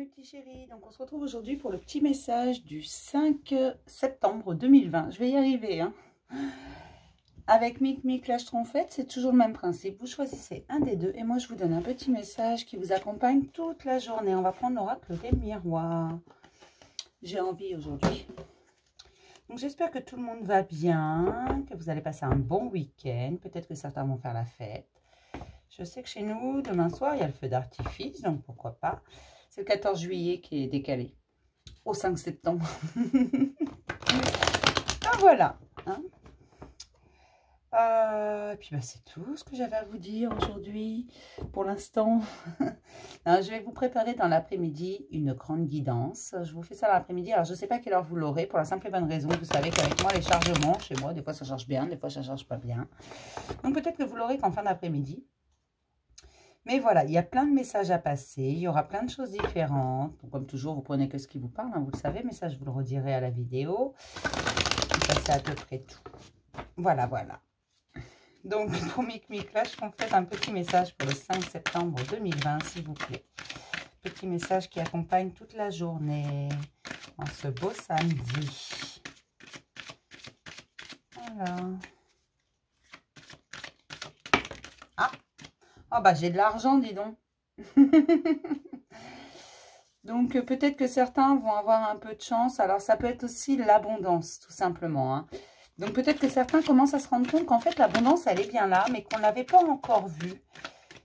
mes petits chéris, donc on se retrouve aujourd'hui pour le petit message du 5 septembre 2020. Je vais y arriver, hein. Avec Micmic Lâche Trompette, c'est toujours le même principe. Vous choisissez un des deux et moi je vous donne un petit message qui vous accompagne toute la journée. On va prendre l'oracle des miroirs. J'ai envie aujourd'hui. Donc j'espère que tout le monde va bien, que vous allez passer un bon week-end. Peut-être que certains vont faire la fête. Je sais que chez nous, demain soir, il y a le feu d'artifice, donc pourquoi pas. C'est le 14 juillet qui est décalé au 5 septembre. Ah, voilà. Hein. Et puis bah, c'est tout ce que j'avais à vous dire aujourd'hui, pour l'instant. Je vais vous préparer dans l'après-midi une grande guidance. Je vous fais ça l'après-midi. Alors, je ne sais pas à quelle heure vous l'aurez, pour la simple et bonne raison. Vous savez qu'avec moi, les chargements, chez moi, des fois ça charge bien, des fois ça ne charge pas bien. Donc, peut-être que vous l'aurez qu'en fin d'après-midi. Mais voilà, il y a plein de messages à passer, il y aura plein de choses différentes. Donc, comme toujours, vous prenez que ce qui vous parle, hein, vous le savez, mais ça, je vous le redirai à la vidéo. Ça, c'est à peu près tout. Voilà, voilà. Donc, pour Micmic Lâche Trompette, un petit message pour le 5 septembre 2020, s'il vous plaît. Petit message qui accompagne toute la journée, en ce beau samedi. Voilà. Ah! Oh bah j'ai de l'argent, dis donc. Donc peut-être que certains vont avoir un peu de chance. Alors ça peut être aussi l'abondance, tout simplement. Hein. Donc peut-être que certains commencent à se rendre compte qu'en fait l'abondance, elle est bien là, mais qu'on ne l'avait pas encore vue.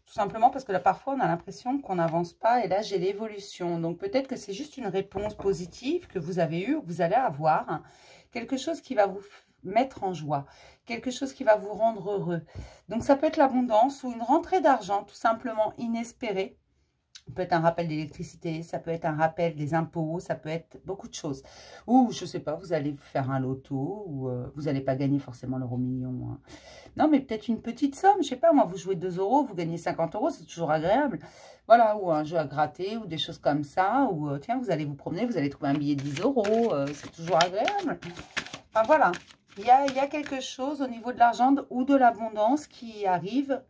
Tout simplement parce que là parfois on a l'impression qu'on n'avance pas. Et là j'ai l'évolution. Donc peut-être que c'est juste une réponse positive que vous avez eue, que vous allez avoir. Hein. Quelque chose qui va vous mettre en joie, quelque chose qui va vous rendre heureux. Donc ça peut être l'abondance ou une rentrée d'argent tout simplement inespérée. Ça peut être un rappel d'électricité, ça peut être un rappel des impôts, ça peut être beaucoup de choses. Ou je sais pas, vous allez faire un loto ou vous n'allez pas gagner forcément l'euro-million. Hein. Non, mais peut-être une petite somme, je sais pas, moi vous jouez 2 €, vous gagnez 50 €, c'est toujours agréable. Voilà, ou un jeu à gratter ou des choses comme ça. Ou tiens, vous allez vous promener, vous allez trouver un billet de 10 €, c'est toujours agréable. Enfin voilà. Il y a quelque chose au niveau de l'argent ou de l'abondance qui arrive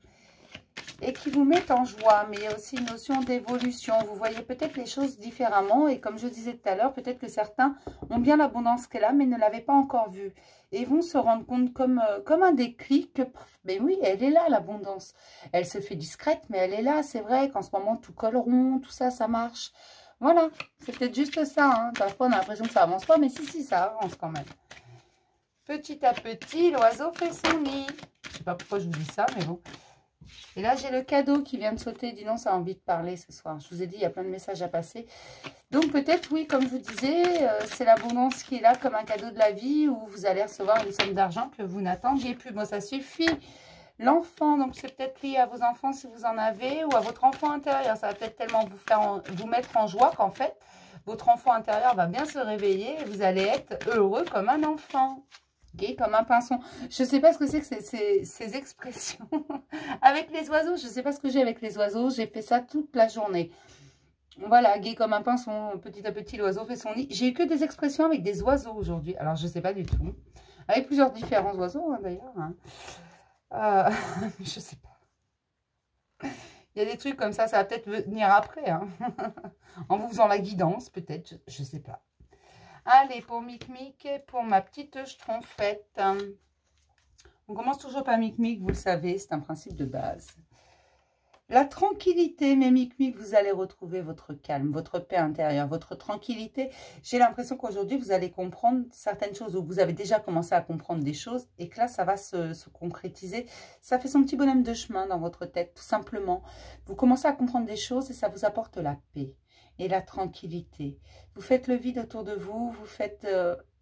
et qui vous met en joie. Mais il y a aussi une notion d'évolution. Vous voyez peut-être les choses différemment. Et comme je disais tout à l'heure, peut-être que certains ont bien l'abondance qu'elle a, mais ne l'avaient pas encore vue. Et vont se rendre compte comme un déclic que, ben oui, elle est là, l'abondance. Elle se fait discrète, mais elle est là. C'est vrai qu'en ce moment, tout colle rond, tout ça, ça marche. Voilà, c'est peut-être juste ça. Hein. Parfois, on a l'impression que ça avance pas, mais si, ça avance quand même. Petit à petit, l'oiseau fait son nid. Je ne sais pas pourquoi je vous dis ça, mais bon. Et là, j'ai le cadeau qui vient de sauter. Dis donc, ça a envie de parler ce soir. Je vous ai dit, il y a plein de messages à passer. Donc, peut-être, oui, comme je vous disais, c'est l'abondance qui est là comme un cadeau de la vie où vous allez recevoir une somme d'argent que vous n'attendiez plus. Bon, ça suffit. L'enfant, donc c'est peut-être lié à vos enfants si vous en avez ou à votre enfant intérieur. Ça va peut-être tellement vous mettre en joie qu'en fait, votre enfant intérieur va bien se réveiller et vous allez être heureux comme un enfant. Gai comme un pinson. Je ne sais pas ce que c'est que ces expressions. Avec les oiseaux, je ne sais pas ce que j'ai avec les oiseaux. J'ai fait ça toute la journée. Voilà, gai comme un pinson. Petit à petit, l'oiseau fait son nid. J'ai eu que des expressions avec des oiseaux aujourd'hui. Alors, je ne sais pas du tout. Avec plusieurs différents oiseaux, hein, d'ailleurs. Hein. Je ne sais pas. Il y a des trucs comme ça va peut-être venir après. Hein. En vous faisant la guidance, peut-être. Je ne sais pas. Allez, pour Micmic et pour ma petite Schtroumpfette. On commence toujours par Micmic, vous le savez, c'est un principe de base. La tranquillité, mes Micmic, vous allez retrouver votre calme, votre paix intérieure, votre tranquillité. J'ai l'impression qu'aujourd'hui, vous allez comprendre certaines choses, ou vous avez déjà commencé à comprendre des choses, et que là, ça va se concrétiser. Ça fait son petit bonhomme de chemin dans votre tête, tout simplement. Vous commencez à comprendre des choses et ça vous apporte la paix et la tranquillité. Vous faites le vide autour de vous, vous faites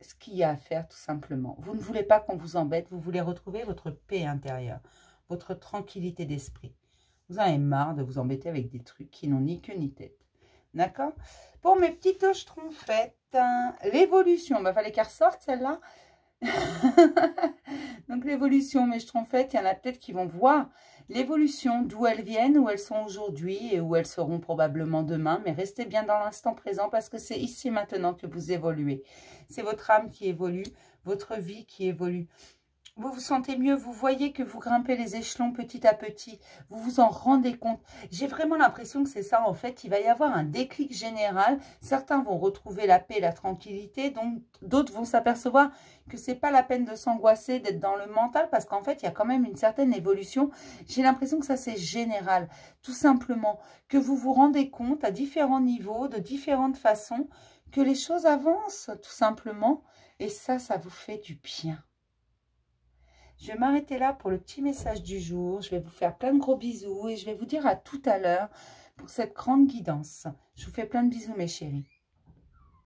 ce qu'il y a à faire tout simplement. Vous ne voulez pas qu'on vous embête, vous voulez retrouver votre paix intérieure, votre tranquillité d'esprit. Vous en avez marre de vous embêter avec des trucs qui n'ont ni queue ni tête. D'accord? Pour mes petites Schtroumpfettes, l'évolution, il fallait qu'elle ressorte celle-là. Donc l'évolution, mes Schtroumpfettes, il y en a peut-être qui vont voir l'évolution, d'où elles viennent, où elles sont aujourd'hui et où elles seront probablement demain. Mais restez bien dans l'instant présent parce que c'est ici maintenant que vous évoluez. C'est votre âme qui évolue, votre vie qui évolue. vous vous sentez mieux, vous voyez que vous grimpez les échelons petit à petit, vous vous en rendez compte. J'ai vraiment l'impression que c'est ça, en fait, il va y avoir un déclic général. Certains vont retrouver la paix, la tranquillité, donc d'autres vont s'apercevoir que c'est pas la peine de s'angoisser, d'être dans le mental, parce qu'en fait, il y a quand même une certaine évolution. J'ai l'impression que ça, c'est général, tout simplement, que vous vous rendez compte à différents niveaux, de différentes façons, que les choses avancent, tout simplement, et ça vous fait du bien. Je vais m'arrêter là pour le petit message du jour. Je vais vous faire plein de gros bisous et je vais vous dire à tout à l'heure pour cette grande guidance. Je vous fais plein de bisous mes chéris.